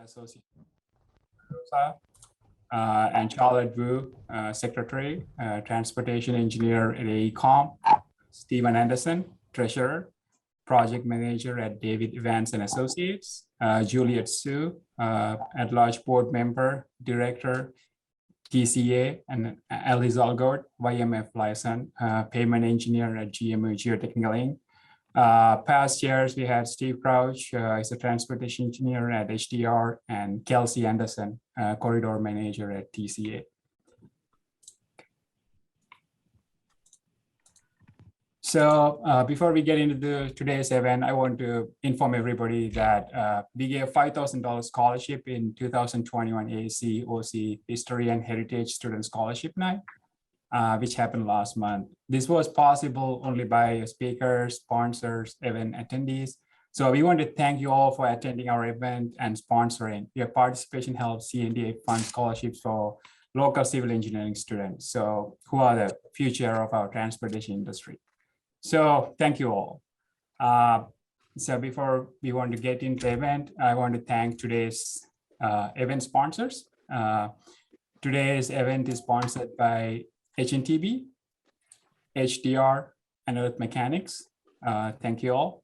Associate and Charlotte Wu, Secretary, Transportation Engineer at AECOM, Stephen Anderson, Treasurer, Project Manager at David Evans and Associates, Juliet Su, at-large Board Member, Director, TCA, and Alice Algord, YMF license, Pavement Engineer at GMO Geotechnical Inc. Past years, we had Steve Crouch, he's a transportation engineer at HDR, and Kelsey Anderson, corridor manager at TCA. So before we get into today's event, I want to inform everybody that we gave $5,000 scholarship in 2021 ASCE OC History and Heritage Student Scholarship Night, which happened last month. This was possible only by speakers, sponsors, event attendees. So we want to thank you all for attending our event and sponsoring. Your participation helps T&DI fund scholarships for local civil engineering students, so who are the future of our transportation industry. So thank you all. So before we want to get into the event, I want to thank today's event sponsors. Today's event is sponsored by H&TB, HDR, and Earth Mechanics. Thank you all.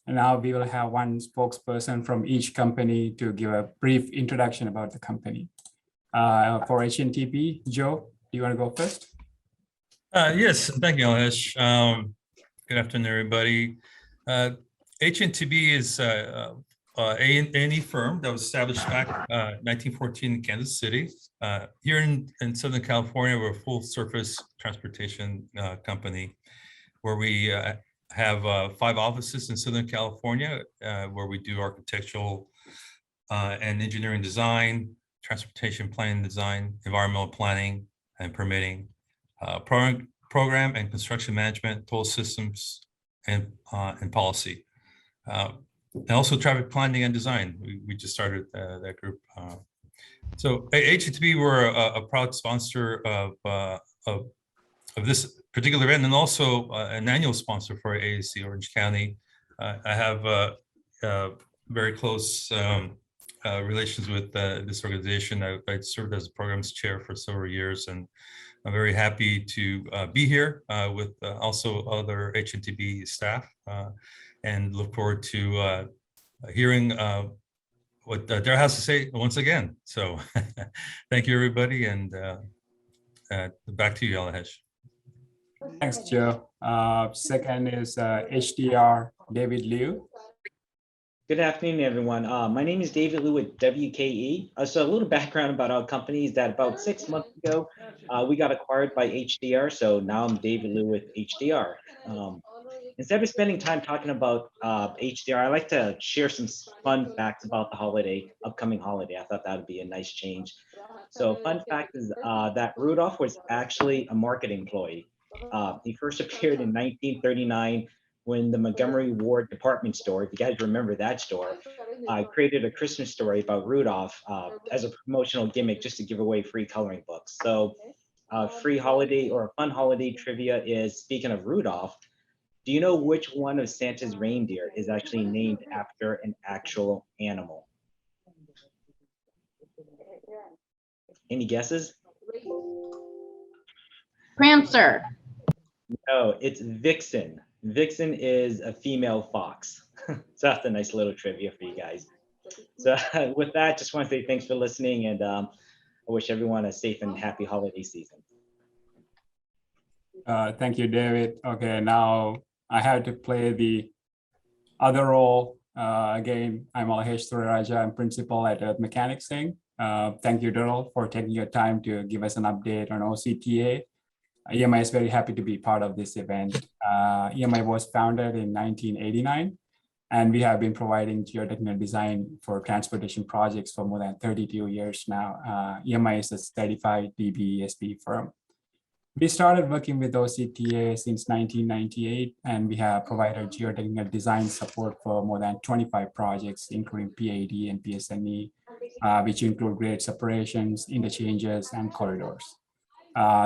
And now we will have one spokesperson from each company to give a brief introduction about the company. For H&TB, Joe, do you want to go first? Yes, thank you, Alesh. Good afternoon, everybody. H&TB is an A&E firm that was established back 1914 in Kansas City. Here in Southern California, we're a full surface transportation company where we have 5 offices in Southern California where we do architectural and engineering design, transportation planning design, environmental planning and permitting, program and construction management, toll systems, and policy. And also traffic planning and design. We just started that group. So H&TB, we're a proud sponsor of this particular event, and also an annual sponsor for ASCE Orange County. I have very close relations with this organization. I served as programs chair for several years, and I'm very happy to be here with also other H&TB staff, and look forward to hearing what Dara has to say once again. So thank you, everybody, and back to you, Alahesh. Thanks, Joe. Second is HDR, David Liu. Good afternoon, everyone. My name is David Liu with WKE. So a little background about our company is that about 6 months ago, we got acquired by HDR. So now I'm David Liu with HDR. Instead of spending time talking about HDR, I like to share some fun facts about the upcoming holiday. I thought that would be a nice change. So fun fact is that Rudolph was actually a marketing employee. He first appeared in 1939 when the Montgomery Ward department store, if you guys remember that store, created a Christmas story about Rudolph as a promotional gimmick just to give away free coloring books. So free holiday or a fun holiday trivia is, speaking of Rudolph, do you know which one of Santa's reindeer is actually named after an actual animal? Any guesses? Prancer. No, it's Vixen. Vixen is a female fox. So that's a nice little trivia for you guys. So with that, just want to say thanks for listening, and I wish everyone a safe and happy holiday season. Thank you, David. Okay, now I have to play the other role. Again, I'm Alahesh Suraraja. I'm principal at Earth Mechanics Inc. Thank you, Daryl, for taking your time to give us an update on OCTA. EMI is very happy to be part of this event. EMI was founded in 1989, and we have been providing geotechnical design for transportation projects for more than 32 years now. EMI is a certified DBESP firm. We started working with OCTA since 1998, and we have provided geotechnical design support for more than 25 projects, including PAD and PSNE, which include grade separations, interchanges, and corridors.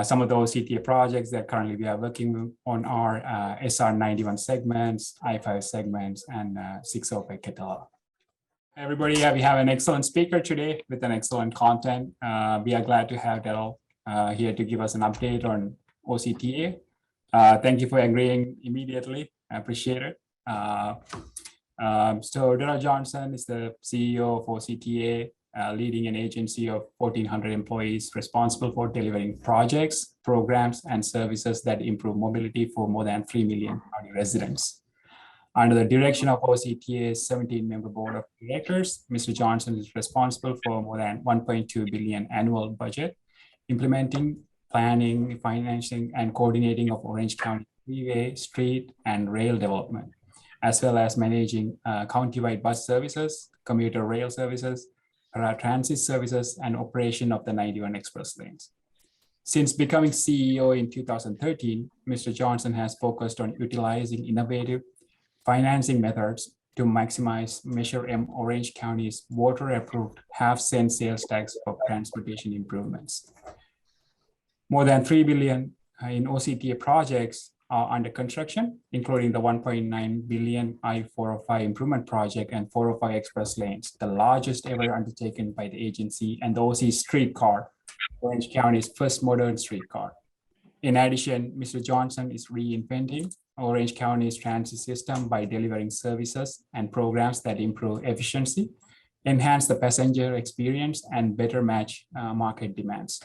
Some of the OCTA projects that currently we are working on are SR91 segments, I5 segments, and 605 Catala. everybody. We have an excellent speaker today with an excellent content. We are glad to have Daryl here to give us an update on OCTA. Thank you for agreeing immediately. I appreciate it. So Daryl Johnson is the CEO of OCTA, leading an agency of 1,400 employees responsible for delivering projects, programs, and services that improve mobility for more than 3 million county residents. Under the direction of OCTA's 17-member board of directors, Mr. Johnson is responsible for more than 1.2 billion annual budget, implementing, planning, financing, and coordinating of Orange County freeway, street, and rail development, as well as managing countywide bus services, commuter rail services, paratransit services, and operation of the 91 express lanes. Since becoming CEO in 2013, Mr. Johnson has focused on utilizing innovative financing methods to maximize Measure M Orange County's voter-approved half-cent sales tax for transportation improvements. More than 3 billion in OCTA projects are under construction, including the 1.9 billion I-405 improvement project and 405 express lanes, the largest ever undertaken by the agency, and the OC streetcar, Orange County's first modern streetcar. In addition, Mr. Johnson is reinventing Orange County's transit system by delivering services and programs that improve efficiency, enhance the passenger experience, and better match market demands.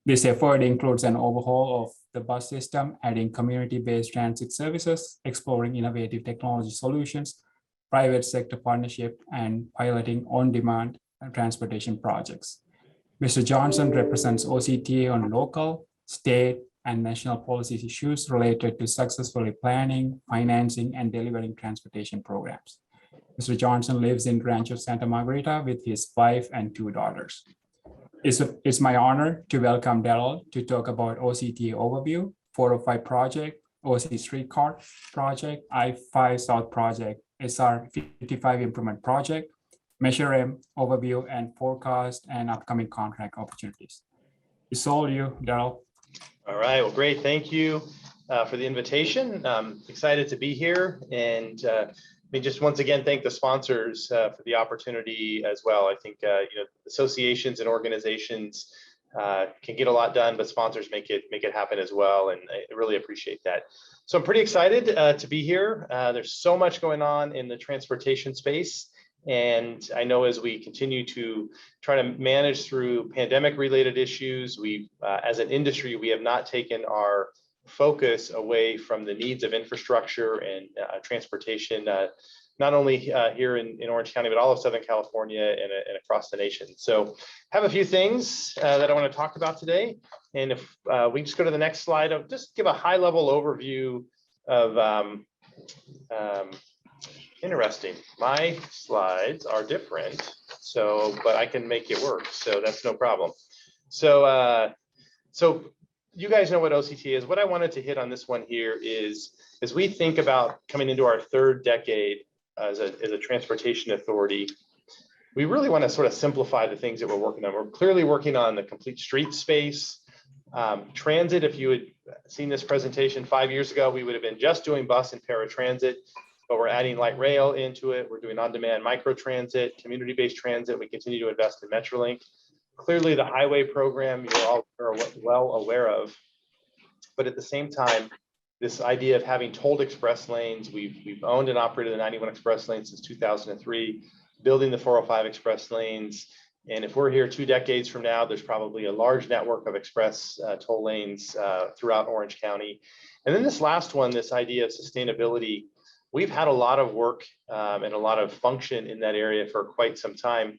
This effort includes an overhaul of the bus system, adding community-based transit services, exploring innovative technology solutions, private sector partnership, and piloting on-demand transportation projects. Mr. Johnson represents OCTA on local, state, and national policy issues related to successfully planning, financing, and delivering transportation programs. Mr. Johnson lives in Rancho Santa Margarita with his wife and 2 daughters. It's my honor to welcome Daryl to talk about OCTA overview, 405 project, OC streetcar project, I-5 South project, SR 55 improvement project, Measure M overview, and forecast and upcoming contract opportunities. It's all you, Daryl. All right, well, great. Thank you for the invitation. I'm excited to be here, and just once again thank the sponsors for the opportunity as well. I think associations and organizations can get a lot done, but sponsors make it happen as well, and I really appreciate that. So I'm pretty excited to be here. There's so much going on in the transportation space. And I know as we continue to try to manage through pandemic-related issues, as an industry, we have not taken our focus away from the needs of infrastructure and transportation, not only here in Orange County, but all of Southern California and across the nation. So I have a few things that I want to talk about today. And if we just go to the next slide, I'll just give a high-level overview of interesting. My slides are different, but I can make it work, so that's no problem. So you guys know what OCTA is. What I wanted to hit on this one here is, as we think about coming into our 3rd decade as a transportation authority, we really want to sort of simplify the things that we're working on. We're clearly working on the complete street space. Transit, if you had seen this presentation 5 years ago, we would have been just doing bus and paratransit. But we're adding light rail into it. We're doing on-demand microtransit, community-based transit. We continue to invest in Metrolink. Clearly, the highway program you're all well aware of. But at the same time, this idea of having tolled express lanes, we've owned and operated the 91 express lanes since 2003, building the 405 express lanes. And if we're here 2 decades from now, there's probably a large network of express toll lanes throughout Orange County. And then this last one, this idea of sustainability. We've had a lot of work and a lot of function in that area for quite some time,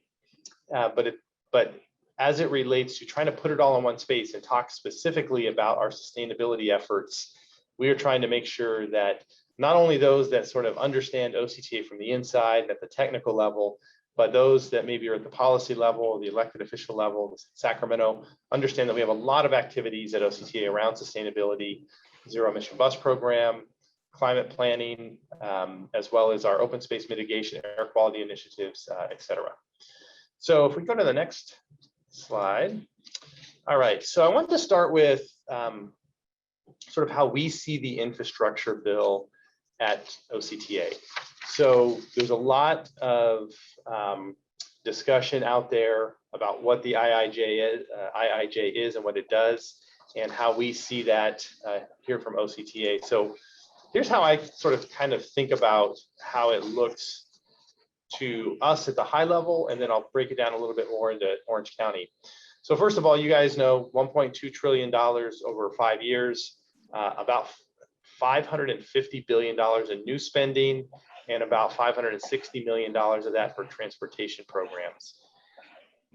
but as it relates to trying to put it all in one space and talk specifically about our sustainability efforts, we are trying to make sure that not only those that sort of understand OCTA from the inside and at the technical level, but those that maybe are at the policy level, the elected official level, Sacramento, understand that we have a lot of activities at OCTA around sustainability, zero emission bus program, climate planning, as well as our open space mitigation, air quality initiatives, et cetera. So if we go to the next slide. All right, so I want to start with sort of how we see the infrastructure bill at OCTA. So there's a lot of discussion out there about what the IIJ is and what it does, and how we see that here from OCTA. So here's how I sort of kind of think about how it looks to us at the high level, and then I'll break it down a little bit more into Orange County. So first of all, you guys know $1.2 trillion over 5 years, about $550 billion in new spending, and about $560 million of that for transportation programs.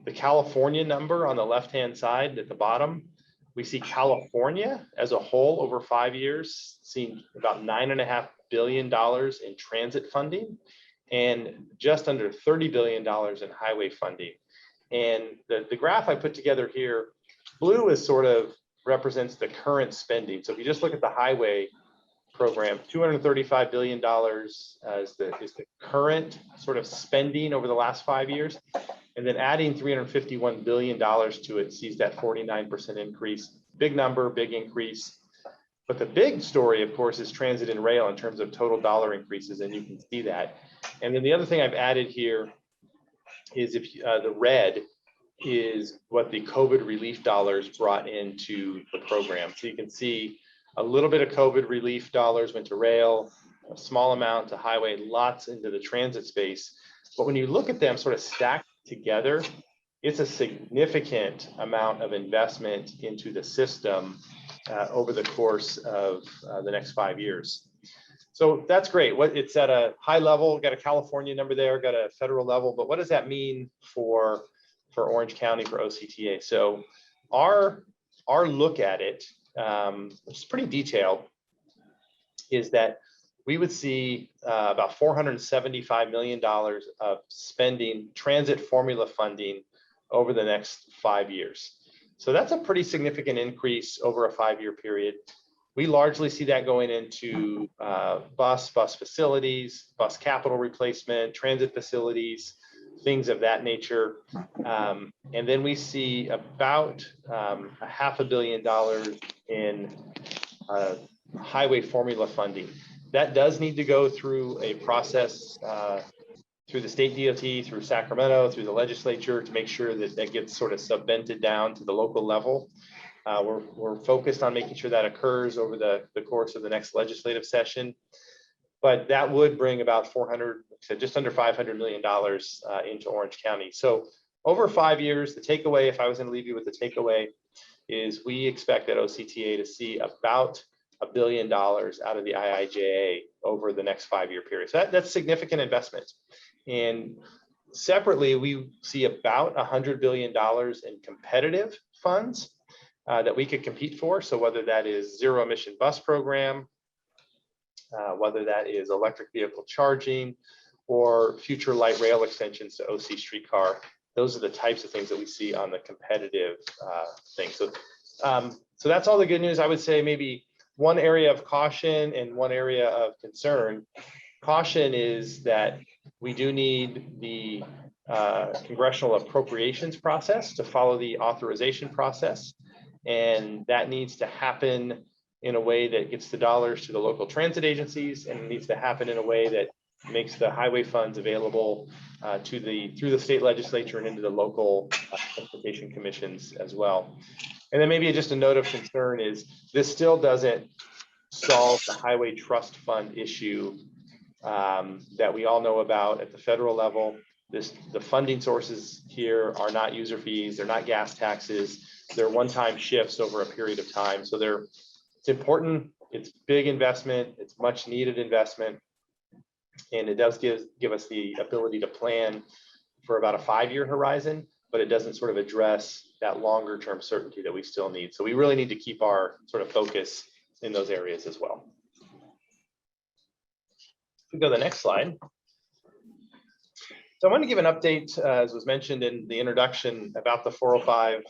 The California number on the left-hand side at the bottom, we see California as a whole over 5 years, seeing about $9.5 billion in transit funding and just under $30 billion in highway funding. And the graph I put together here, blue is sort of represents the current spending. So if you just look at the highway program, $235 billion is the current sort of spending over the last 5 years. And then adding $351 billion to it sees that 49% increase. Big number, big increase. But the big story, of course, is transit and rail in terms of total dollar increases, and you can see that. And then the other thing I've added here is if the red is what the COVID relief dollars brought into the program. So you can see a little bit of COVID relief dollars went to rail, a small amount to highway, lots into the transit space. But when you look at them sort of stacked together, it's a significant amount of investment into the system over the course of the next 5 years. So that's great. It's at a high level, got a California number there, got a federal level, but what does that mean for Orange County, for OCTA? So our look at it, which is pretty detailed, is that we would see about $475 million of spending, transit formula funding over the next 5 years. So that's a pretty significant increase over a 5-year period. We largely see that going into bus facilities, bus capital replacement, transit facilities, things of that nature. And then we see about $500 million in highway formula funding. That does need to go through a process through the state DOT, through Sacramento, through the legislature to make sure that that gets sort of subvented down to the local level. We're focused on making sure that occurs over the course of the next legislative session. But that would bring about just under $500 million into Orange County. So over 5 years, the takeaway, if I was going to leave you with the takeaway, is we expect at OCTA to see about $1 billion out of the IIJA over the next 5-year period. So that's significant investment. And separately, we see about $100 billion in competitive funds that we could compete for. So whether that is zero emission bus program, whether that is electric vehicle charging, or future light rail extensions to OC streetcar, those are the types of things that we see on the competitive thing. So that's all the good news. I would say maybe one area of caution and one area of concern. Caution is that we do need the congressional appropriations process to follow the authorization process. And that needs to happen in a way that gets the dollars to the local transit agencies, and it needs to happen in a way that makes the highway funds available through the state legislature and into the local transportation commissions as well. And then maybe just a note of concern is this still doesn't solve the highway trust fund issue that we all know about at the federal level. The funding sources here are not user fees, they're not gas taxes, they're one-time shifts over a period of time. So it's important, it's big investment, it's much needed investment, and it does give us the ability to plan for about a 5-year horizon, but it doesn't sort of address that longer term certainty that we still need. So we really need to keep our sort of focus in those areas as well. We go to the next slide. So I want to give an update, as was mentioned in the introduction, about the 405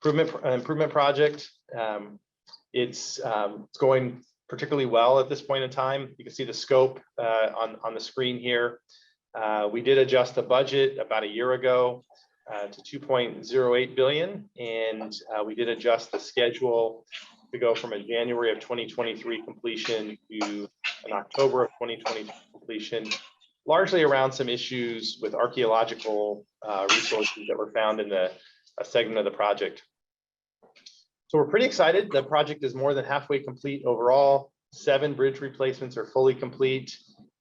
improvement project. It's going particularly well at this point in time. You can see the scope on the screen here. We did adjust the budget about a year ago to 2.08 billion, and we did adjust the schedule to go from a January of 2023 completion to in October of 2020 completion, largely around some issues with archaeological resources that were found in a segment of the project. So we're pretty excited. The project is more than halfway complete overall. 7 bridge replacements are fully complete.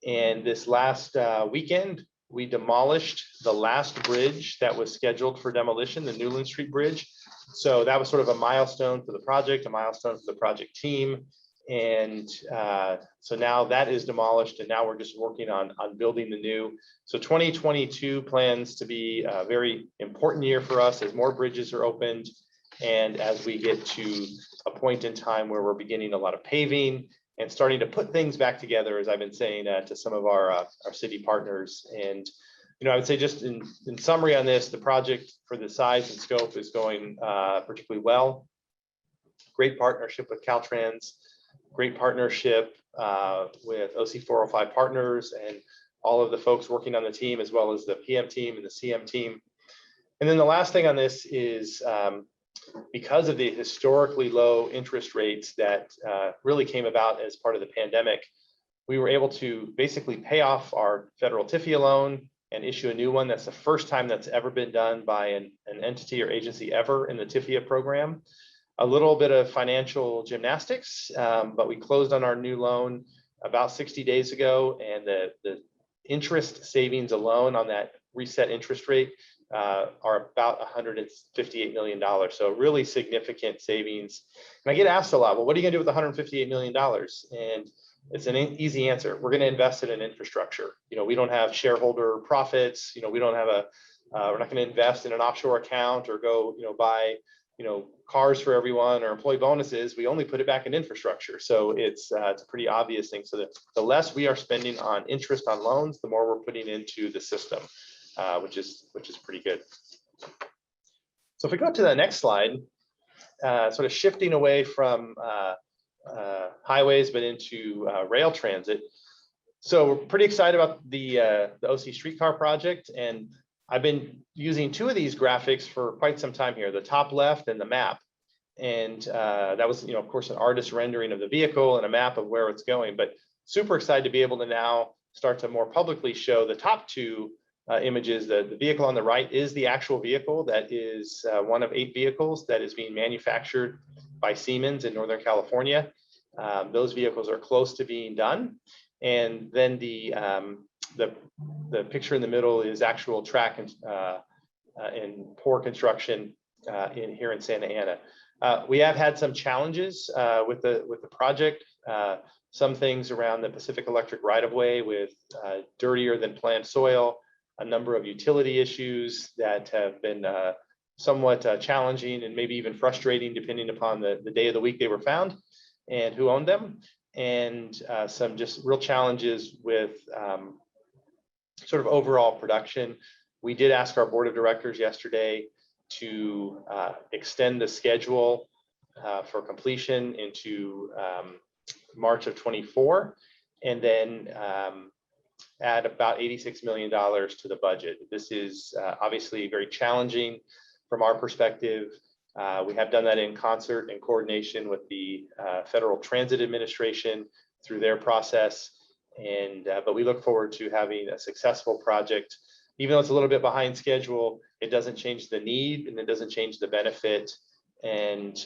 And this last weekend, we demolished the last bridge that was scheduled for demolition, the Newland Street Bridge. So that was sort of a milestone for the project, a milestone for the project team. And so now that is demolished, and now we're just working on building the new. So 2022 plans to be a very important year for us as more bridges are opened, and as we get to a point in time where we're beginning a lot of paving and starting to put things back together, as I've been saying to some of our city partners. And I would say just in summary on this, the project for the size and scope is going particularly well. Great partnership with Caltrans, great partnership with OC 405 partners and all of the folks working on the team, as well as the PM team and the CM team. And then the last thing on this is because of the historically low interest rates that really came about as part of the pandemic, we were able to basically pay off our federal TIFIA loan and issue a new one. That's the first time that's ever been done by an entity or agency ever in the TIFIA program. A little bit of financial gymnastics, but we closed on our new loan about 60 days ago, and the interest savings alone on that reset interest rate are about $158 million. So really significant savings. And I get asked a lot, well, what are you gonna do with $158 million? And it's an easy answer. We're gonna invest in an infrastructure. We don't have shareholder profits. We don't have we're not gonna invest in an offshore account or go, buy, cars for everyone or employee bonuses. We only put it back in infrastructure. So it's a pretty obvious thing. So the less we are spending on interest on loans, the more we're putting into the system. Which is pretty good. So if we go to the next slide, sort of shifting away from highways, but into rail transit. So we're pretty excited about the OC streetcar project, and I've been using 2 of these graphics for quite some time here, the top left and the map. And that was, of course, an artist rendering of the vehicle and a map of where it's going, but super excited to be able to now start to more publicly show the top 2 images. The vehicle on the right is the actual vehicle that is one of 8 vehicles that is being manufactured by Siemens in Northern California. Those vehicles are close to being done. And then the picture in the middle is actual track and pour construction here in Santa Ana. We have had some challenges with the project. Some things around the Pacific Electric right-of-way with dirtier than planned soil, a number of utility issues that have been somewhat challenging and maybe even frustrating depending upon the day of the week they were found and who owned them, and some just real challenges with sort of overall production. We did ask our board of directors yesterday to extend the schedule for completion into March of 24, and then add about $86 million to the budget. This is obviously very challenging from our perspective. We have done that in concert and coordination with the Federal Transit Administration through their process. And but we look forward to having a successful project. Even though it's a little bit behind schedule, it doesn't change the need and it doesn't change the benefit. And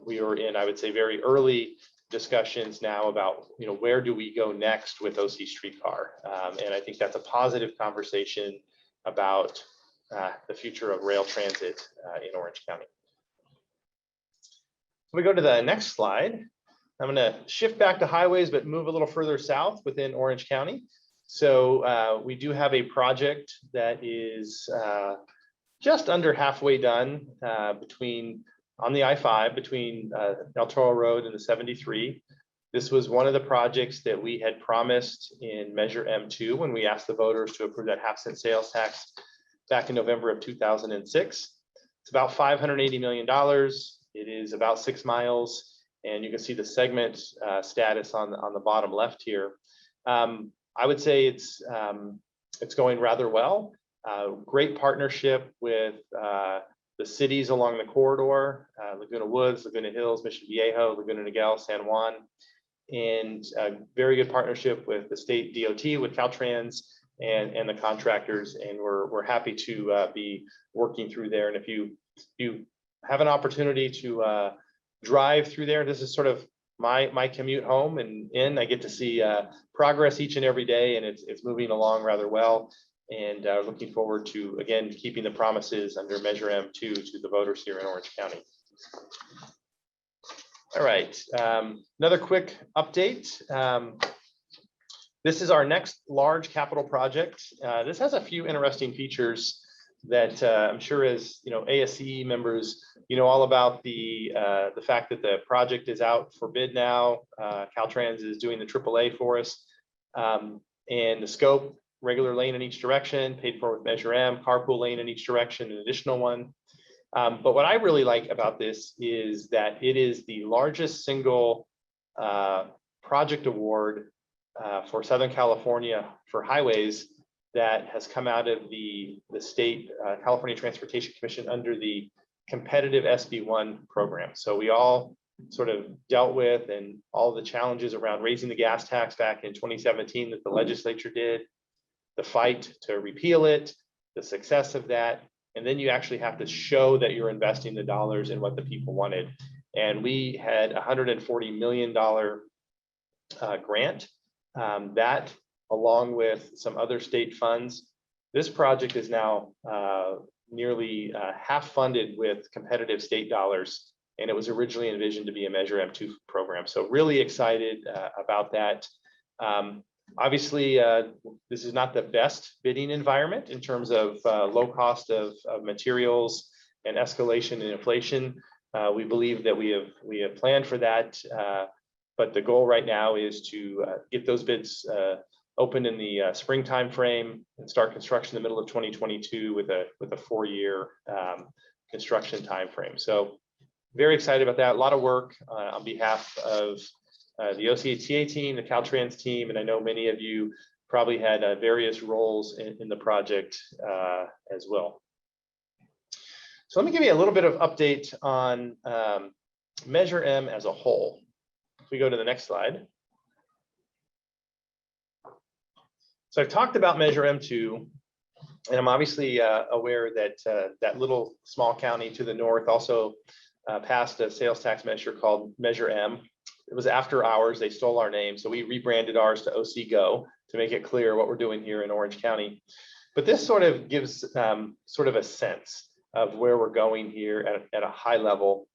we are in, I would say, very early discussions now about, where do we go next with OC streetcar? And I think that's a positive conversation about the future of rail transit in Orange County. So we go to the next slide. I'm going to shift back to highways, but move a little further south within Orange County. So we do have a project that is just under halfway done on the I-5 between El Toro Road and the 73. This was one of the projects that we had promised in Measure M2 when we asked the voters to approve that half-cent sales tax back in November of 2006. It's about $580 million. It is about 6 miles, and you can see the segment status on the bottom left here. I would say it's going rather well. Great partnership with the cities along the corridor, Laguna Woods, Laguna Hills, Mission Viejo, Laguna Niguel, San Juan. and a very good partnership with the state DOT, with Caltrans, and the contractors, and we're happy to be working through there. And if you have an opportunity to drive through there, this is sort of my commute home, and I get to see progress each and every day, and it's moving along rather well. And looking forward to, again, keeping the promises under Measure M2 to the voters here in Orange County. All right, another quick update. This is our next large capital project. This has a few interesting features that I'm sure, as you know, ASCE members, you know all about the fact that the project is out for bid now. Caltrans is doing the AAA for us, and the scope: regular lane in each direction, paid for with Measure M, carpool lane in each direction, an additional one. But what I really like about this is that it is the largest single project award for Southern California for highways that has come out of the state California Transportation Commission under the competitive SB1 program. So we all sort of dealt with and all the challenges around raising the gas tax back in 2017 that the legislature did, the fight to repeal it, the success of that, and then you actually have to show that you're investing the dollars in what the people wanted. And we had a $140 million grant that, along with some other state funds. This project is now nearly half funded with competitive state dollars, and it was originally envisioned to be a Measure M2 program. So really excited about that. Obviously, this is not the best bidding environment in terms of low cost of materials and escalation in inflation. We believe that we have planned for that, but the goal right now is to get those bids open in the spring timeframe and start construction in the middle of 2022 with a 4-year construction timeframe. So very excited about that. A lot of work on behalf of the OCTA team, the Caltrans team, and I know many of you probably had various roles in the project as well. So let me give you a little bit of update on Measure M as a whole. If we go to the next slide. So I've talked about Measure M2, and I'm obviously aware that that little small county to the north also passed a sales tax measure called Measure M. It was after ours. They stole our name, so we rebranded ours to OCGO to make it clear what we're doing here in Orange County. But this sort of gives sort of a sense of where we're going here at a high level.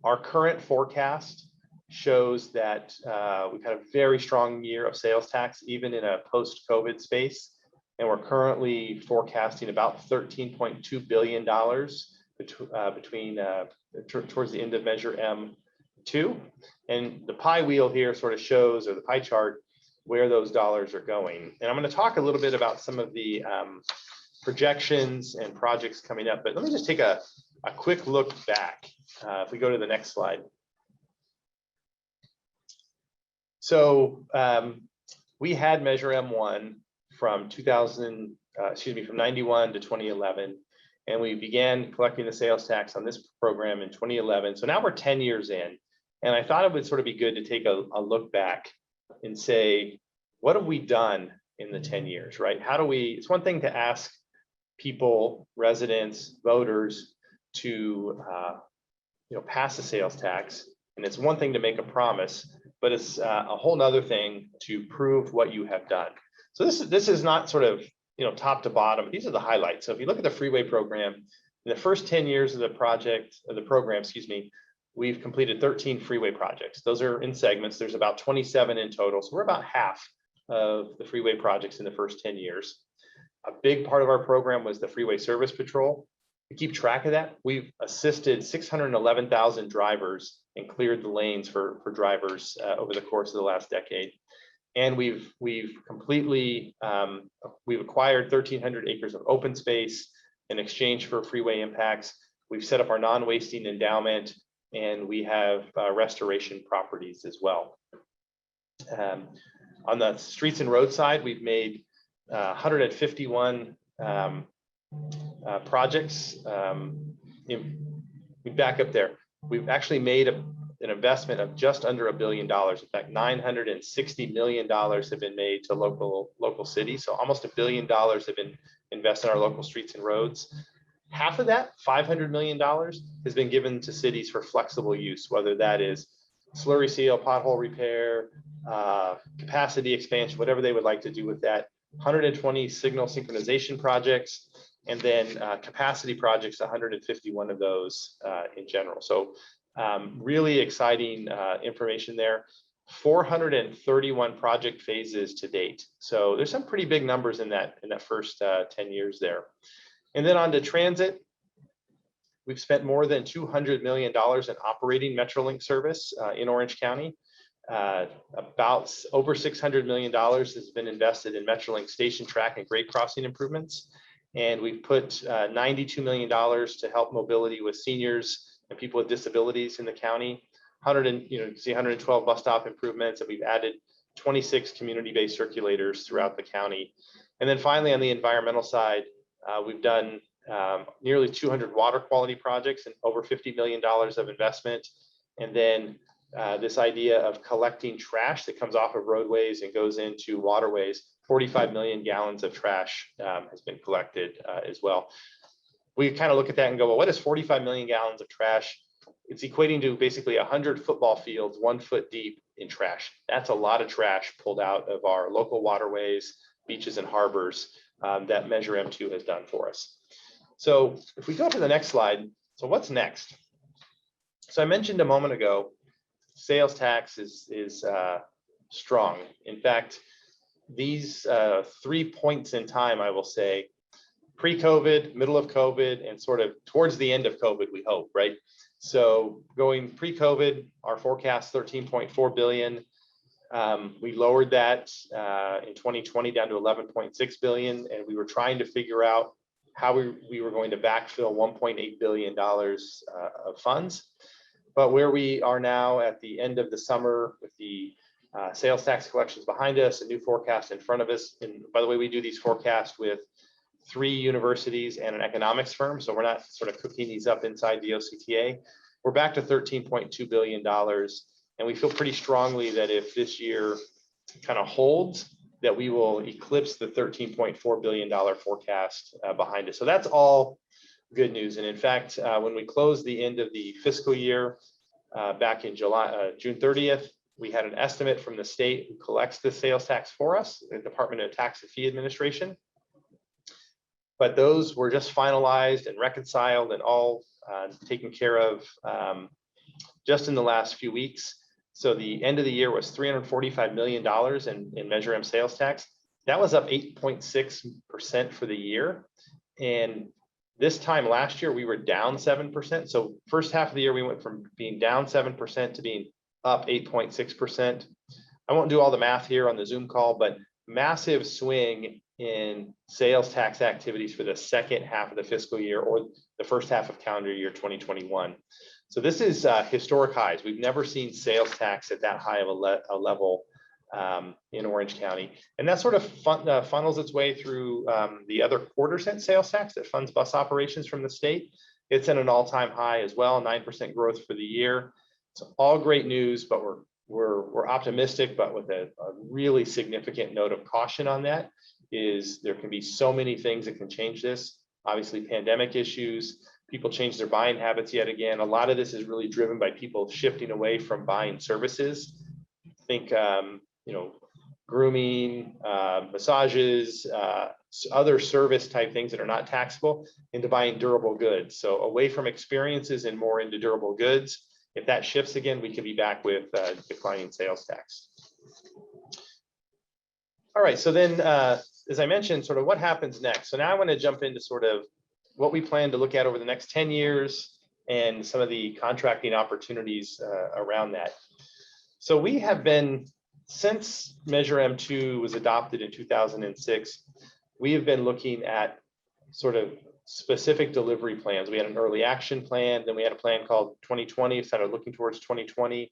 Our current forecast shows that we've had a very strong year of sales tax, even in a post-COVID space. And we're currently forecasting about $13.2 billion towards the end of Measure M2. And the pie wheel here sort of shows, or the pie chart, where those dollars are going. And I'm going to talk a little bit about some of the projections and projects coming up, but let me just take a quick look back. If we go to the next slide. So we had Measure M1 from 91 to 2011, and we began collecting the sales tax on this program in 2011. So now we're 10 years in, and I thought it would sort of be good to take a look back and say, what have we done in the 10 years, right? How do we, it's one thing to ask people, residents, voters to pass a sales tax, and it's one thing to make a promise, but it's a whole nother thing to prove what you have done. So this is not sort of top to bottom. These are the highlights. So if you look at the Freeway program, in the first 10 years of the program, we've completed 13 freeway projects. Those are in segments. There's about 27 in total. So we're about half of the freeway projects in the first 10 years. A big part of our program was the Freeway Service Patrol. To keep track of that, we've assisted 611,000 drivers and cleared the lanes for drivers over the course of the last decade. And we've acquired 1,300 acres of open space in exchange for freeway impacts. We've set up our non-wasting endowment, and we have restoration properties as well. On the streets and roadside, we've made 151 projects. We back up there. We've actually made an investment of just under $1 billion. In fact, $960 million have been made to local cities. So almost $1 billion have been invested in our local streets and roads. Half of that, $500 million, has been given to cities for flexible use, whether that is slurry seal, pothole repair, capacity expansion, whatever they would like to do with that. 120 signal synchronization projects, and then capacity projects, 151 of those in general. So really exciting information there. 431 project phases to date. So there's some pretty big numbers in that first 10 years there. And then on to transit. We've spent more than $200 million in operating Metrolink service in Orange County. About over $600 million has been invested in Metrolink station track and grade crossing improvements. And we've put $92 million to help mobility with seniors and people with disabilities in the county. 112 bus stop improvements, and we've added 26 community-based circulators throughout the county. And then finally, on the environmental side, we've done nearly 200 water quality projects and over $50 million of investment. And then this idea of collecting trash that comes off of roadways and goes into waterways, 45 million gallons of trash has been collected as well. We kind of look at that and go, well, what is 45 million gallons of trash? It's equating to basically 100 football fields, 1 foot deep in trash. That's a lot of trash pulled out of our local waterways, beaches, and harbors that Measure M2 has done for us. So if we go to the next slide, so what's next? So I mentioned a moment ago, sales tax is strong. In fact, these 3 points in time, I will say, pre-COVID, middle of COVID, and sort of towards the end of COVID, we hope, right? So going pre-COVID, our forecast $13.4 billion. We lowered that in 2020 down to $11.6 billion, and we were trying to figure out how we were going to backfill $1.8 billion of funds. But where we are now at the end of the summer with the sales tax collections behind us, a new forecast in front of us. And by the way, we do these forecasts with 3 universities and an economics firm. So we're not sort of cooking these up inside the OCTA. We're back to $13.2 billion. And we feel pretty strongly that if this year kind of holds, that we will eclipse the $13.4 billion forecast behind us. So that's all good news. And in fact, when we closed the end of the fiscal year back in June 30th, we had an estimate from the state who collects the sales tax for us, the Department of Tax and Fee Administration. But those were just finalized and reconciled and all taken care of just in the last few weeks. So the end of the year was $345 million in Measure M sales tax. That was up 8.6% for the year. And this time last year, we were down 7%. So first half of the year, we went from being down 7% to being up 8.6%. I won't do all the math here on the Zoom call, but massive swing in sales tax activities for the second half of the fiscal year or the first half of calendar year 2021. So this is historic highs. We've never seen sales tax at that high of a level in Orange County. And that sort of funnels its way through the other quarter-cent sales tax that funds bus operations from the state. It's at an all-time high as well, 9% growth for the year. So all great news, but we're optimistic, but with a really significant note of caution on that is there can be so many things that can change this. Obviously, pandemic issues, people change their buying habits yet again. A lot of this is really driven by people shifting away from buying services. Think, grooming, massages, other service type things that are not taxable into buying durable goods. So away from experiences and more into durable goods. If that shifts again, we can be back with declining sales tax. All right, so then, as I mentioned, sort of what happens next. So now I want to jump into sort of what we plan to look at over the next 10 years and some of the contracting opportunities around that. So we have been, since Measure M2 was adopted in 2006, we have been looking at sort of specific delivery plans. We had an early action plan, then we had a plan called 2020, started looking towards 2020.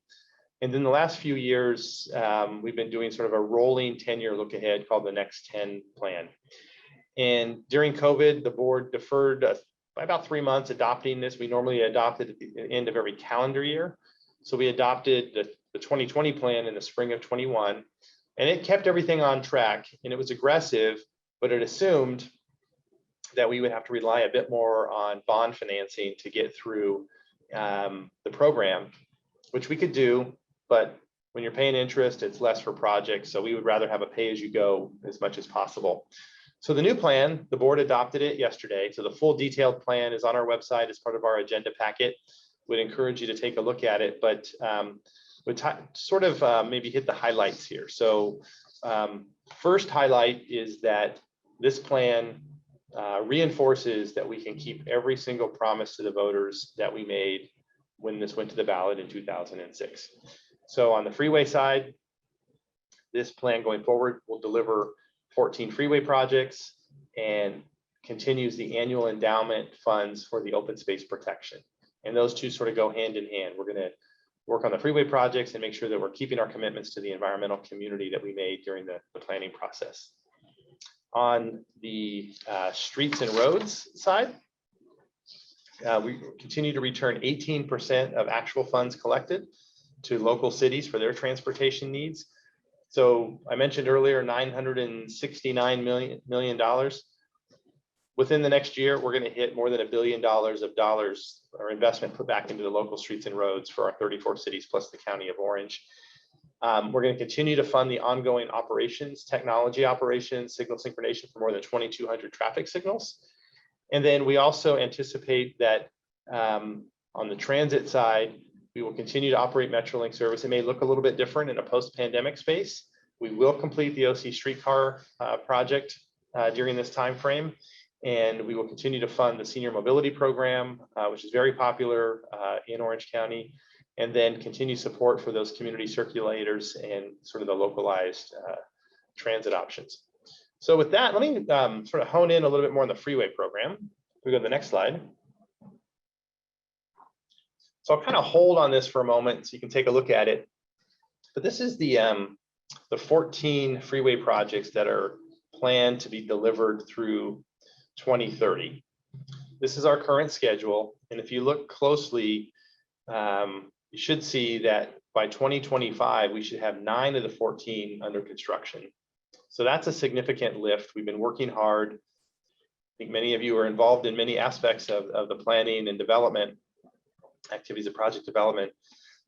And then the last few years, we've been doing sort of a rolling 10-year look ahead called the Next 10 plan. And during COVID, the board deferred by about 3 months adopting this. We normally adopt it at the end of every calendar year. So we adopted the 2020 plan in the spring of 21, and it kept everything on track, and it was aggressive, but it assumed that we would have to rely a bit more on bond financing to get through the program, which we could do, but when you're paying interest, it's less for projects. So we would rather have a pay-as-you-go as much as possible. So the new plan, the board adopted it yesterday. So the full detailed plan is on our website as part of our agenda packet. Would encourage you to take a look at it, but would sort of maybe hit the highlights here. So first highlight is that this plan reinforces that we can keep every single promise to the voters that we made when this went to the ballot in 2006. So on the freeway side, this plan going forward will deliver 14 freeway projects and continues the annual endowment funds for the open space protection. And those two sort of go hand in hand. We're going to work on the freeway projects and make sure that we're keeping our commitments to the environmental community that we made during the planning process. On the streets and roads side, we continue to return 18% of actual funds collected to local cities for their transportation needs. So I mentioned earlier, $969 million. Within the next year, we're going to hit more than $1 billion or investment put back into the local streets and roads for our 34 cities plus the county of Orange. We're going to continue to fund the ongoing operations, technology operations, signal synchronization for more than 2,200 traffic signals. And then we also anticipate that on the transit side, we will continue to operate Metrolink service. It may look a little bit different in a post-pandemic space. We will complete the OC streetcar project during this time frame, and we will continue to fund the senior mobility program, which is very popular in Orange County, and then continue support for those community circulators and sort of the localized transit options. So with that, let me sort of hone in a little bit more on the freeway program. We go to the next slide. So I'll kind of hold on this for a moment so you can take a look at it. But this is the 14 freeway projects that are planned to be delivered through 2030. This is our current schedule. And if you look closely, you should see that by 2025, we should have 9 of the 14 under construction. So that's a significant lift. We've been working hard. I think many of you are involved in many aspects of the planning and development activities of project development.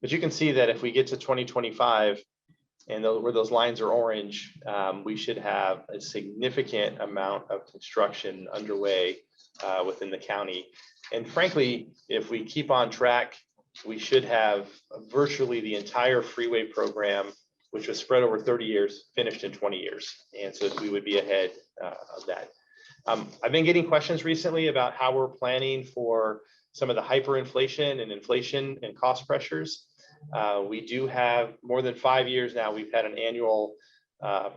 But you can see that if we get to 2025 and where those lines are orange, we should have a significant amount of construction underway within the county. And frankly, if we keep on track, we should have virtually the entire freeway program, which was spread over 30 years, finished in 20 years. And so we would be ahead of that. I've been getting questions recently about how we're planning for some of the hyperinflation and inflation and cost pressures. We do have more than 5 years now. We've had an annual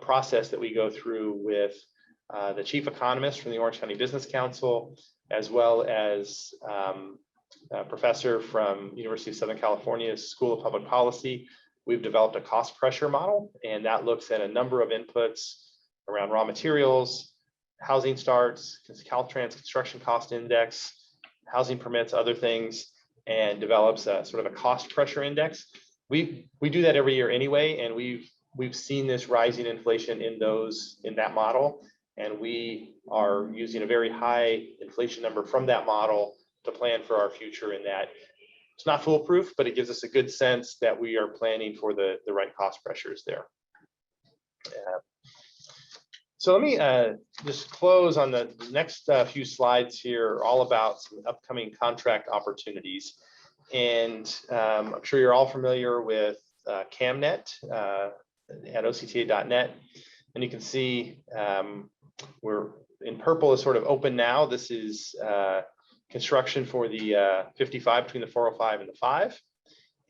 process that we go through with the chief economist from the Orange County Business Council, as well as a professor from University of Southern California's School of Public Policy. We've developed a cost pressure model, and that looks at a number of inputs around raw materials, housing starts, Caltrans construction cost index, housing permits, other things, and develops a sort of a cost pressure index. We do that every year anyway, and we've seen this rising inflation in that model, and we are using a very high inflation number from that model to plan for our future in that. It's not foolproof, but it gives us a good sense that we are planning for the right cost pressures there. So let me just close on the next few slides here, all about some upcoming contract opportunities. And I'm sure you're all familiar with CamNet at OCTA.net. And you can see we're in purple is sort of open now. This is construction for the 55 between the 405 and the 5.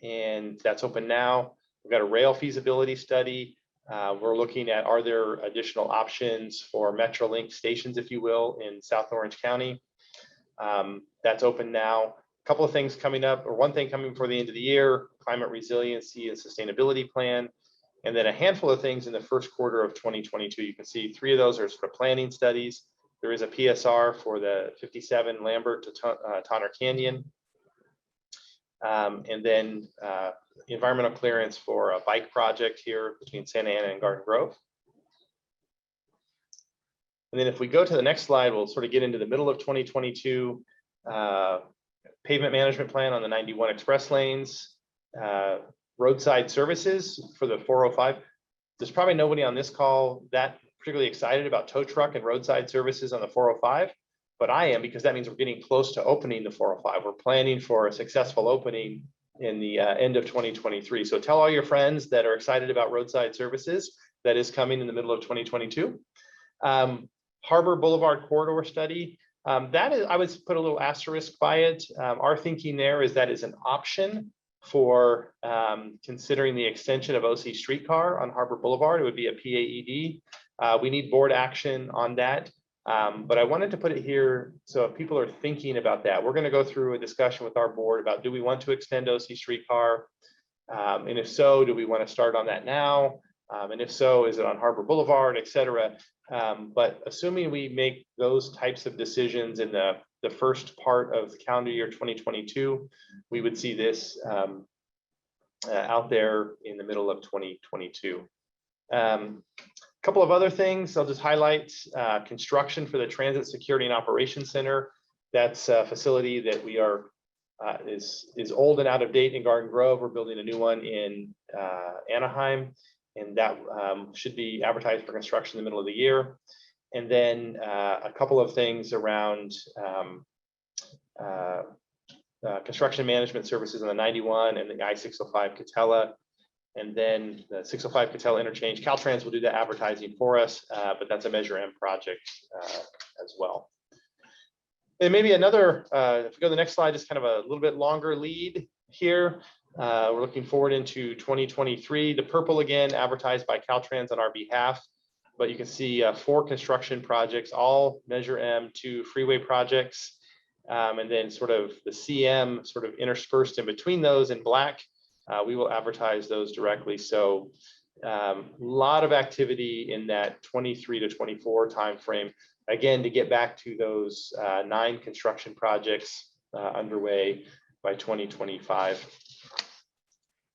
And that's open now. We've got a rail feasibility study. We're looking at, are there additional options for Metrolink stations, if you will, in South Orange County? That's open now. A couple of things coming up, or one thing coming before the end of the year, climate resiliency and sustainability plan. And then a handful of things in the first quarter of 2022. You can see 3 of those are sort of planning studies. There is a PSR for the 57 Lambert to Tonner Canyon. and then environmental clearance for a bike project here between Santa Ana and Garden Grove. And then if we go to the next slide, we'll sort of get into the middle of 2022, pavement management plan on the 91 express lanes, roadside services for the 405. There's probably nobody on this call that particularly excited about tow truck and roadside services on the 405, but I am, because that means we're getting close to opening the 405. We're planning for a successful opening in the end of 2023. So tell all your friends that are excited about roadside services that is coming in the middle of 2022. Harbor Boulevard corridor study, that is, I would put a little asterisk by it. Our thinking there is that is an option for considering the extension of OC streetcar on Harbor Boulevard. It would be a PAED. We need board action on that. But I wanted to put it here so if people are thinking about that, we're going to go through a discussion with our board about, do we want to extend OC streetcar? And if so, do we want to start on that now? And if so, is it on Harbor Boulevard, et cetera? But assuming we make those types of decisions in the first part of calendar year 2022, we would see this out there in the middle of 2022. Couple of other things I'll just highlight: construction for the Transit Security and Operations Center. That's a facility that we are is old and out of date in Garden Grove. We're building a new one in Anaheim, and that should be advertised for construction in the middle of the year. And then a couple of things around construction management services on the 91 and the I-605 Catella. And then the 605 Catella interchange. Caltrans will do the advertising for us, but that's a Measure M project as well. And maybe another, if we go to the next slide, just kind of a little bit longer lead here. We're looking forward into 2023. The purple again, advertised by Caltrans on our behalf, but you can see 4 construction projects, all Measure M to Freeway Projects, and then sort of the CM sort of interspersed in between those in black. We will advertise those directly. So a lot of activity in that 23 to 24 timeframe, again, to get back to those 9 construction projects underway by 2025.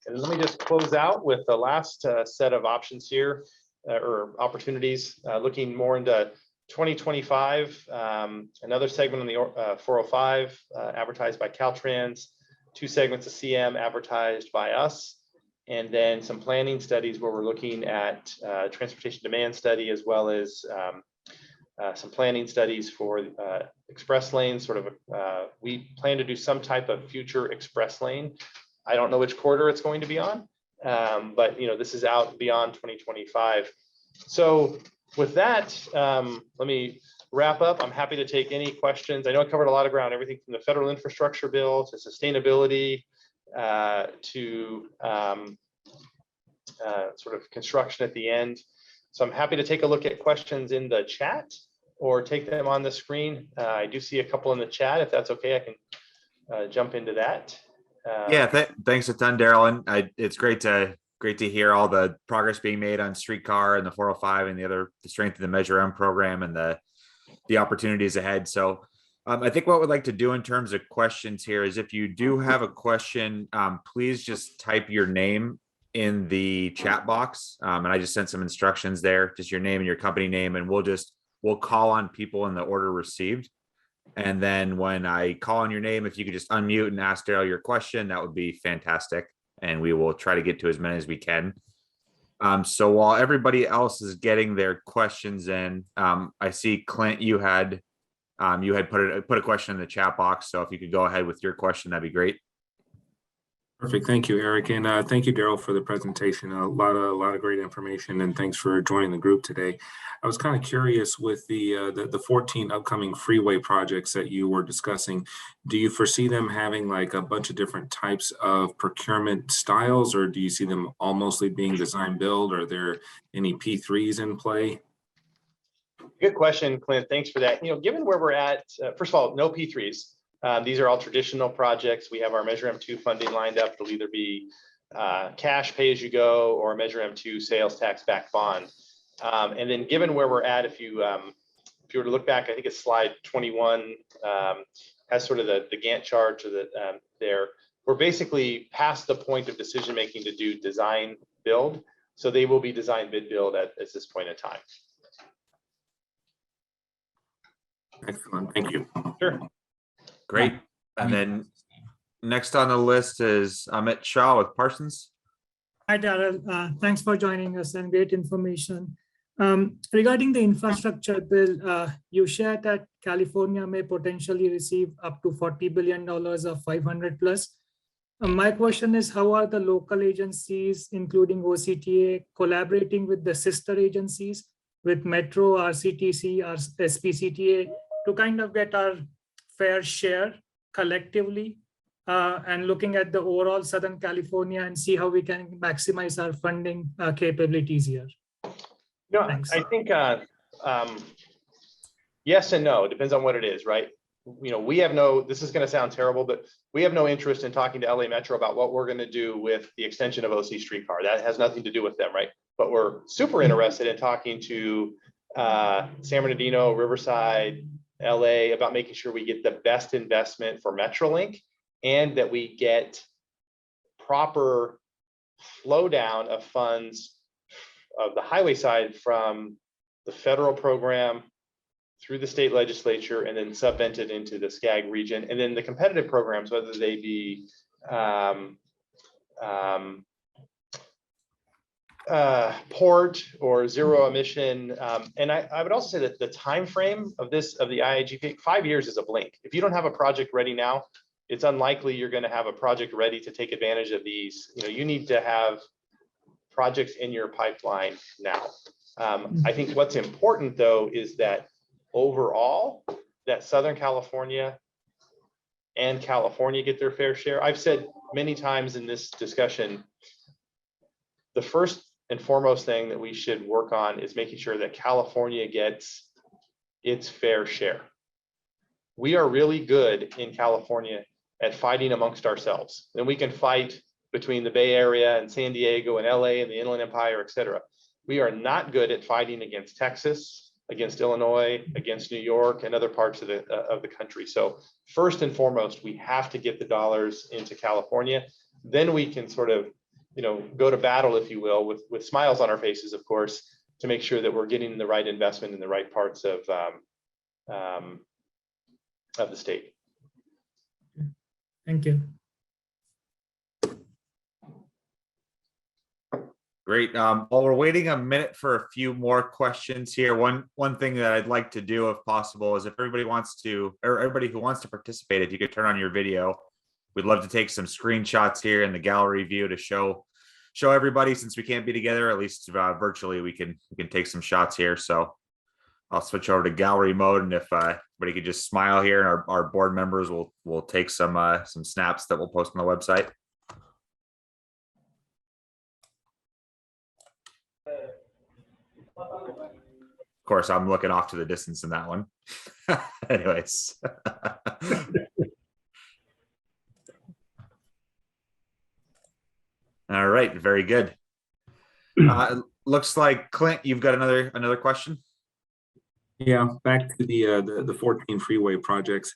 And let me just close out with the last set of options here, or opportunities, looking more into 2025, another segment on the 405 advertised by Caltrans, 2 segments of CM advertised by us, and then some planning studies where we're looking at transportation demand study, as well as some planning studies for express lanes. Sort of, we plan to do some type of future express lane. I don't know which quarter it's going to be on, but this is out beyond 2025. So with that, let me wrap up. I'm happy to take any questions. I know I covered a lot of ground, everything from the federal infrastructure bill to sustainability to sort of construction at the end. So I'm happy to take a look at questions in the chat or take them on the screen. I do see a couple in the chat. If that's okay, I can jump into that. Yeah, thanks a ton, Daryl. And it's great to hear all the progress being made on streetcar and the 405 and the strength of the Measure M program and the opportunities ahead. So I think what we'd like to do in terms of questions here is, if you do have a question, please just type your name in the chat box. And I just sent some instructions there, just your name and your company name, and we'll call on people in the order received. And then when I call on your name, if you could just unmute and ask Daryl your question, that would be fantastic. And we will try to get to as many as we can. So while everybody else is getting their questions in, I see Clint, you had put a question in the chat box. So if you could go ahead with your question, that'd be great. Perfect. Thank you, Eric. And thank you, Daryl, for the presentation. A lot of great information, and thanks for joining the group today. I was kind of curious with the 14 upcoming freeway projects that you were discussing. Do you foresee them having like a bunch of different types of procurement styles, or do you see them all mostly being design build? Are there any P3s in play? Good question, Clint. Thanks for that. Given where we're at, first of all, no P3s. These are all traditional projects. We have our Measure M2 funding lined up. It'll either be cash pay as you go or Measure M2 sales tax backed bond. And then given where we're at, if you were to look back, I think it's slide 21 has sort of the Gantt chart or there. we're basically past the point of decision making to do design build. So they will be design bid build at this point in time. Excellent, thank you. Sure. Great. And then next on the list is Amit Shah with Parsons. Hi, Darrell. Thanks for joining us and great information. Regarding the infrastructure bill, you shared that California may potentially receive up to $40 billion of 500 plus. My question is, how are the local agencies, including OCTA, collaborating with the sister agencies, with Metro, RCTC, SPCTA, to kind of get our fair share collectively, and looking at the overall Southern California and see how we can maximize our funding capabilities here? No, Thanks. I think yes and no. It depends on what it is, right? You know, we have no, this is going to sound terrible, but we have no interest in talking to LA Metro about what we're going to do with the extension of OC streetcar. That has nothing to do with them, right? But we're super interested in talking to San Bernardino, Riverside, LA about making sure we get the best investment for Metrolink and that we get proper flow down of funds of the highway side from the federal program through the state legislature and then subvented into the SCAG region. And then the competitive programs, whether they be port or zero emission. And I would also say that the time frame of this, of the IIGP, 5 years is a blink. If you don't have a project ready now, it's unlikely you're going to have a project ready to take advantage of these. You know, you need to have projects in your pipeline now. I think what's important though is that overall, that Southern California and California get their fair share. I've said many times in this discussion, the first and foremost thing that we should work on is making sure that California gets its fair share. We are really good in California at fighting amongst ourselves. And we can fight between the Bay Area and San Diego and LA and the Inland Empire, et cetera. We are not good at fighting against Texas, against Illinois, against New York, and other parts of the country. So first and foremost, we have to get the dollars into California. Then we can sort of, you know, go to battle, if you will, with smiles on our faces, of course, to make sure that we're getting the right investment in the right parts of the state. Thank you. Great. While we're waiting a minute for a few more questions here, one thing that I'd like to do, if possible, is if everybody wants to, or everybody who wants to participate, if you could turn on your video, we'd love to take some screenshots here in the gallery view to show everybody. Since we can't be together, at least virtually, we can take some shots here. So I'll switch over to gallery mode, and if everybody could just smile here, and our board members will take some snaps that we'll post on the website. Of course, I'm looking off to the distance in that one. Anyways. All right, very good. Looks like Clint, you've got another question. Yeah, back to the 14 freeway projects.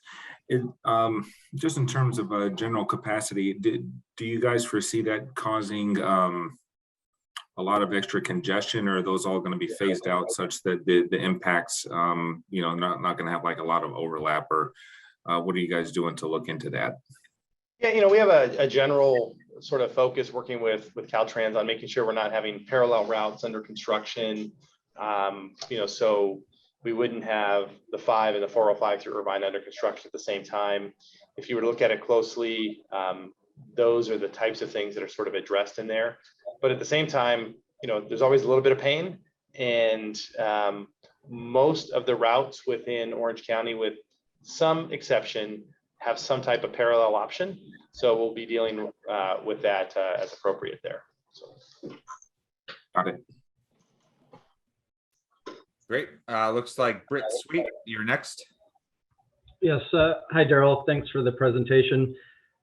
Just in terms of general capacity, do you guys foresee that causing a lot of extra congestion, or are those all going to be phased out such that the impacts, you know, not going to have like a lot of overlap, or what are you guys doing to look into that? Yeah, you know, we have a general sort of focus working with Caltrans on making sure we're not having parallel routes under construction. You know, so we wouldn't have the 5 and the 405 through Irvine under construction at the same time. If you were to look at it closely, those are the types of things that are sort of addressed in there. But at the same time, you know, there's always a little bit of pain, and most of the routes within Orange County, with some exception, have some type of parallel option. So we'll be dealing with that as appropriate there. So. Got it. Great. Looks like Britt Sweet, you're next. Yes. Hi, Darrell. Thanks for the presentation.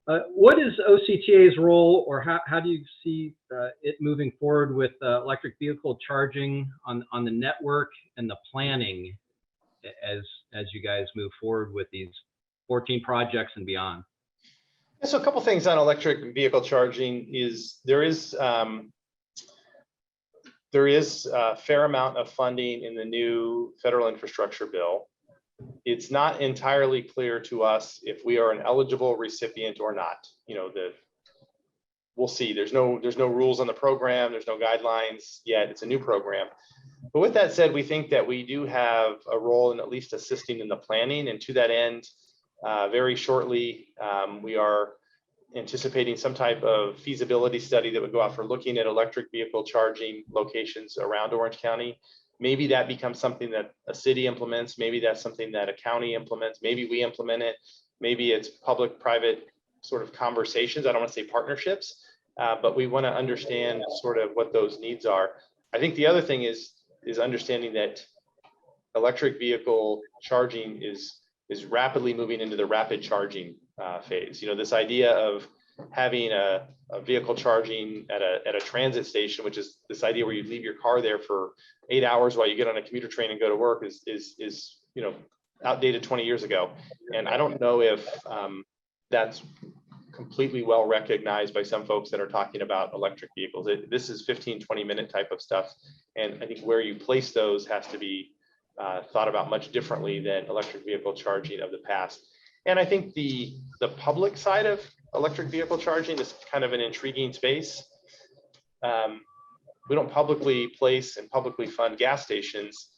What is OCTA's role, or how do you see it moving forward with electric vehicle charging on the network and the planning as you guys move forward with these 14 projects and beyond? So a couple things on electric vehicle charging is there is a fair amount of funding in the new federal infrastructure bill. It's not entirely clear to us if we are an eligible recipient or not. We'll see. There's no rules on the program. There's no guidelines yet. It's a new program. But with that said, we think that we do have a role in at least assisting in the planning. And to that end, very shortly, we are anticipating some type of feasibility study that would go out for looking at electric vehicle charging locations around Orange County. Maybe that becomes something that a city implements. Maybe that's something that a county implements. Maybe we implement it. Maybe it's public-private sort of conversations. I don't want to say partnerships, but we want to understand sort of what those needs are. I think the other thing is understanding that electric vehicle charging is rapidly moving into the rapid charging phase. This idea of having a vehicle charging at a transit station, which is this idea where you leave your car there for 8 hours while you get on a commuter train and go to work, is outdated 20 years ago. And I don't know if that's completely well recognized by some folks that are talking about electric vehicles. This is 15-20 minute type of stuff, and I think where you place those has to be thought about much differently than electric vehicle charging of the past. And I think the public side of electric vehicle charging is kind of an intriguing space. We don't publicly place and publicly fund gas stations,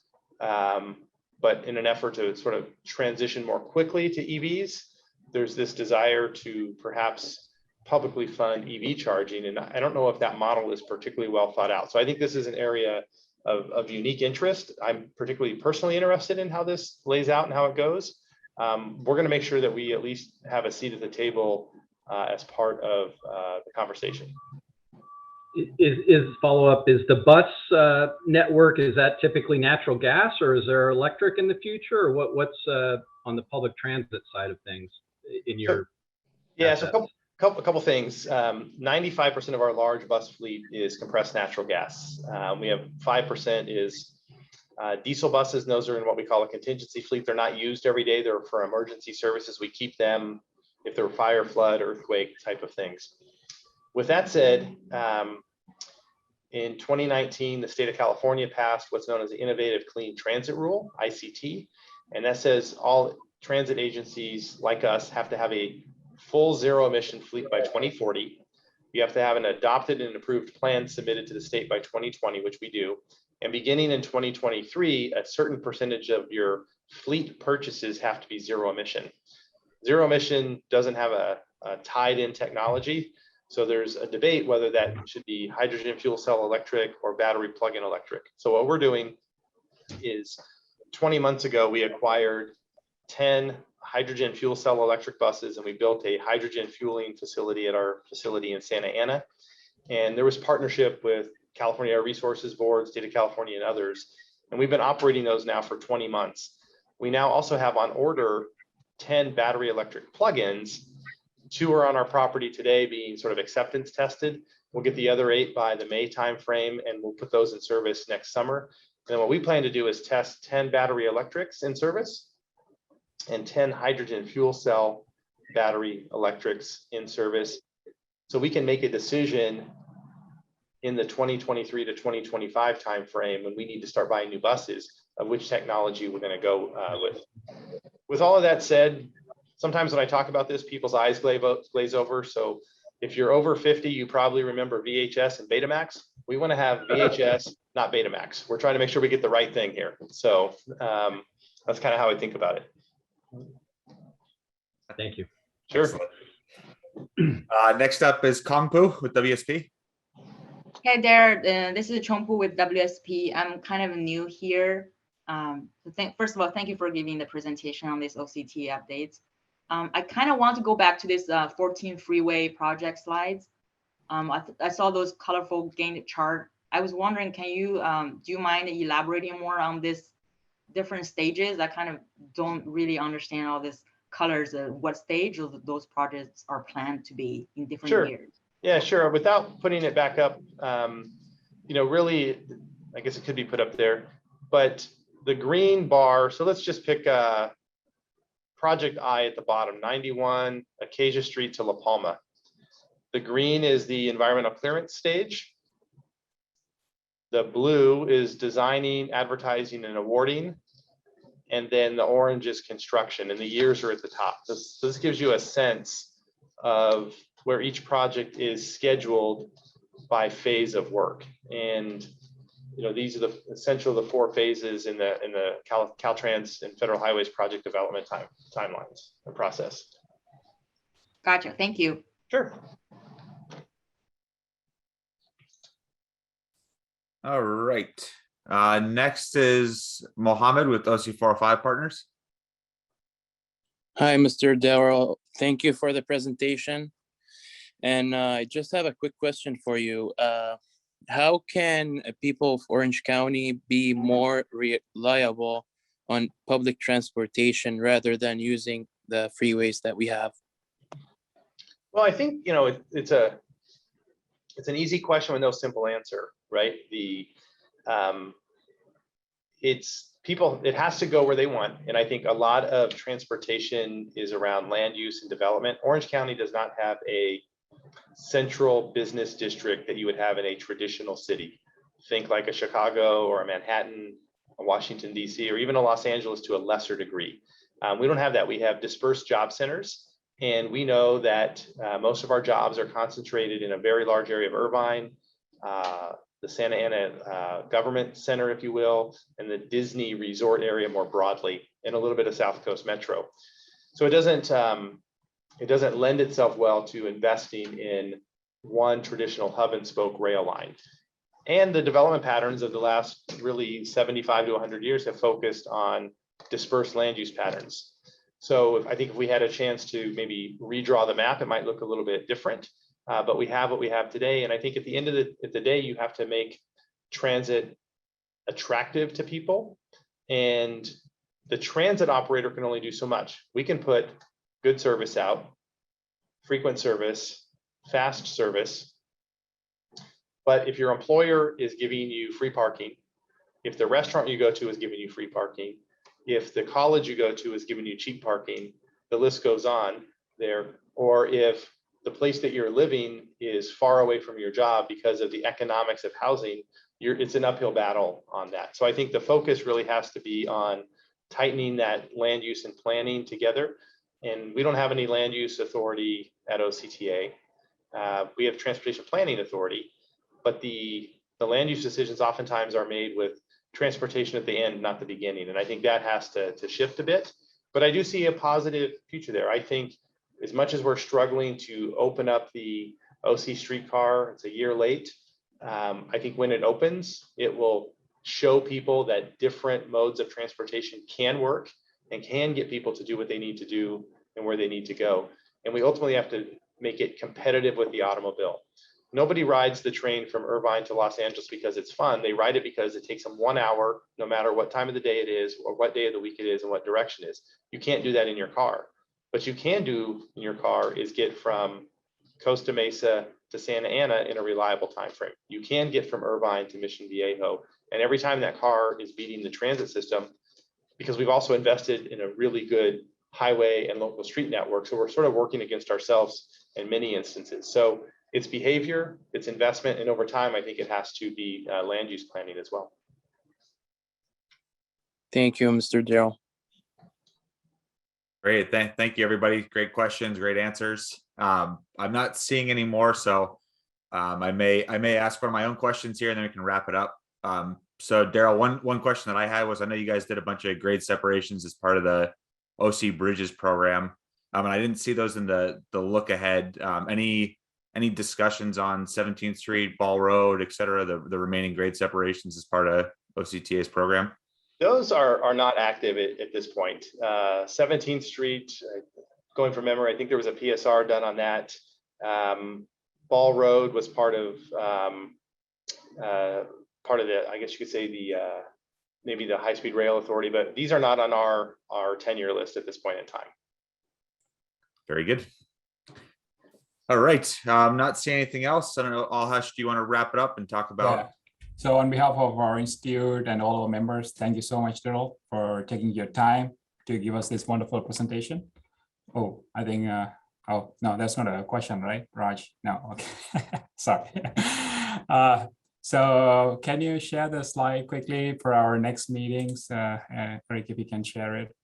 but in an effort to sort of transition more quickly to EVs, there's this desire to perhaps publicly fund EV charging. And I don't know if that model is particularly well thought out. So I think this is an area of unique interest. I'm particularly personally interested in how this lays out and how it goes. We're going to make sure that we at least have a seat at the table as part of the conversation. Is follow-up, is the bus network, is that typically natural gas, or is there electric in the future, or what's on the public transit side of things in your? Yeah, so a couple things. 95% of our large bus fleet is compressed natural gas. We have 5% is diesel buses, and those are in what we call a contingency fleet. They're not used every day. They're for emergency services. We keep them if they're fire, flood, earthquake type of things. With that said, in 2019, the state of California passed what's known as the Innovative Clean Transit Rule, ICT, and that says all transit agencies like us have to have a full zero emission fleet by 2040. You have to have an adopted and approved plan submitted to the state by 2020, which we do. And beginning in 2023, a certain percentage of your fleet purchases have to be zero emission. Zero emission doesn't have a tied in technology. So there's a debate whether that should be hydrogen fuel cell electric or battery plug-in electric. So what we're doing is 20 months ago, we acquired 10 hydrogen fuel cell electric buses, and we built a hydrogen fueling facility at our facility in Santa Ana. And there was partnership with California Air Resources Board, State of California, and others. And we've been operating those now for 20 months. We now also have on order 10 battery electric plug-ins. 2 are on our property today being sort of acceptance tested. We'll get the other 8 by the May timeframe, and we'll put those in service next summer. And then what we plan to do is test 10 battery electrics in service and 10 hydrogen fuel cell battery electrics in service. So we can make a decision in the 2023 to 2025 timeframe when we need to start buying new buses of which technology we're going to go with. With all of that said, sometimes when I talk about this, people's eyes glaze over. So if you're over 50, you probably remember VHS and Betamax. We want to have VHS, not Betamax. We're trying to make sure we get the right thing here. So that's kind of how I think about it. Thank you. Sure. Next up is Kongpu with WSP. Hey there, this is Chongpu with WSP. I'm kind of new here. First of all, thank you for giving the presentation on this OCTA updates. I kind of want to go back to this 14 freeway project slides. I saw those colorful Gantt chart. I was wondering, can you, do you mind elaborating more on this different stages? I kind of don't really understand all this colors, what stage of those projects are planned to be in different years. Yeah, sure. Without putting it back up, really, I guess it could be put up there, but the green bar, so let's just pick project I at the bottom, 91 Acacia Street to La Palma. The green is the environmental clearance stage. The blue is designing, advertising, and awarding. And then the orange is construction, and the years are at the top. This gives you a sense of where each project is scheduled by phase of work. And these are the essential 4 phases in the Caltrans and Federal Highways project development timelines and process. Gotcha. Thank you. Sure. All right. Next is Mohammed with OC405 Partners. Hi, Mr. Darrell. Thank you for the presentation. And I just have a quick question for you. How can people of Orange County be more reliable on public transportation rather than using the freeways that we have? Well, I think, it's an easy question with no simple answer, right? It has to go where they want. And I think a lot of transportation is around land use and development. Orange County does not have a central business district that you would have in a traditional city. Think like a Chicago or a Manhattan, a Washington, D.C., or even a Los Angeles to a lesser degree. We don't have that. We have dispersed job centers. And we know that most of our jobs are concentrated in a very large area of Irvine, the Santa Ana Government Center, if you will, and the Disney Resort area more broadly, and a little bit of South Coast Metro. So it doesn't lend itself well to investing in one traditional hub and spoke rail line. And the development patterns of the last really 75 to 100 years have focused on dispersed land use patterns. So I think if we had a chance to maybe redraw the map, it might look a little bit different. But we have what we have today. And I think at the end of the day, you have to make transit attractive to people. And the transit operator can only do so much. We can put good service out, frequent service, fast service. But if your employer is giving you free parking, if the restaurant you go to is giving you free parking, if the college you go to is giving you cheap parking, the list goes on there. Or if the place that you're living is far away from your job because of the economics of housing, it's an uphill battle on that. So I think the focus really has to be on tightening that land use and planning together. And we don't have any land use authority at OCTA. We have transportation planning authority, but the land use decisions oftentimes are made with transportation at the end, not the beginning. And I think that has to shift a bit, but I do see a positive future there. I think as much as we're struggling to open up the OC streetcar, it's a year late. I think when it opens, it will show people that different modes of transportation can work and can get people to do what they need to do and where they need to go. And we ultimately have to make it competitive with the automobile. Nobody rides the train from Irvine to Los Angeles because it's fun. They ride it because it takes them 1 hour, no matter what time of the day it is, or what day of the week it is, and what direction it is. You can't do that in your car. What you can do in your car is get from Costa Mesa to Santa Ana in a reliable time frame. You can get from Irvine to Mission Viejo. And every time that car is beating the transit system, because we've also invested in a really good highway and local street network. So we're sort of working against ourselves in many instances. So it's behavior, it's investment, and over time, I think it has to be land use planning as well. Thank you, Mr. Darrell. Great. Thank you, everybody. Great questions, great answers. I'm not seeing any more, so I may ask one of my own questions here, and then we can wrap it up. So Darrell, one question that I had was, I know you guys did a bunch of grade separations as part of the OC Bridges program, and I didn't see those in the look ahead. Any discussions on 17th Street, Ball Road, et cetera, the remaining grade separations as part of OCTA's program? Those are not active at this point. 17th Street, going from memory, I think there was a PSR done on that. Ball Road was part of the, I guess you could say maybe the High Speed Rail Authority, but these are not on our 10-year list at this point in time. Very good. All right. I'm not seeing anything else. I don't know, Alhush, do you want to wrap it up and talk about? Yeah. So on behalf of our institute and all our members, thank you so much, Darrell, for taking your time to give us this wonderful presentation. Oh, I think, oh, no, that's not a question, right, Raj? No, okay, sorry. So can you share the slide quickly for our next meetings? Eric, if you can share it.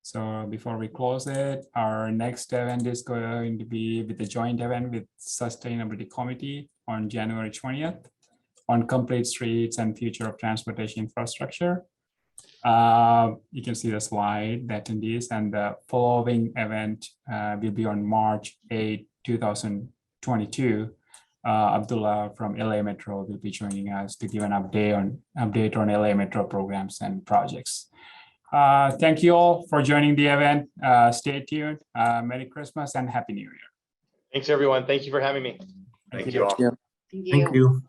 So before we close it, our next event is going to be with the joint event with Sustainability Committee on January 20th on complete streets and future of transportation infrastructure. You can see the slide, the attendees, and the following event will be on March 8, 2022. Abdullah from LA Metro will be joining us to give an update on LA Metro programs and projects. Thank you all for joining the event. Stay tuned. Merry Christmas and Happy New Year. Thanks, everyone. Thank you for having me. Thank you all. Thank you. Thank you.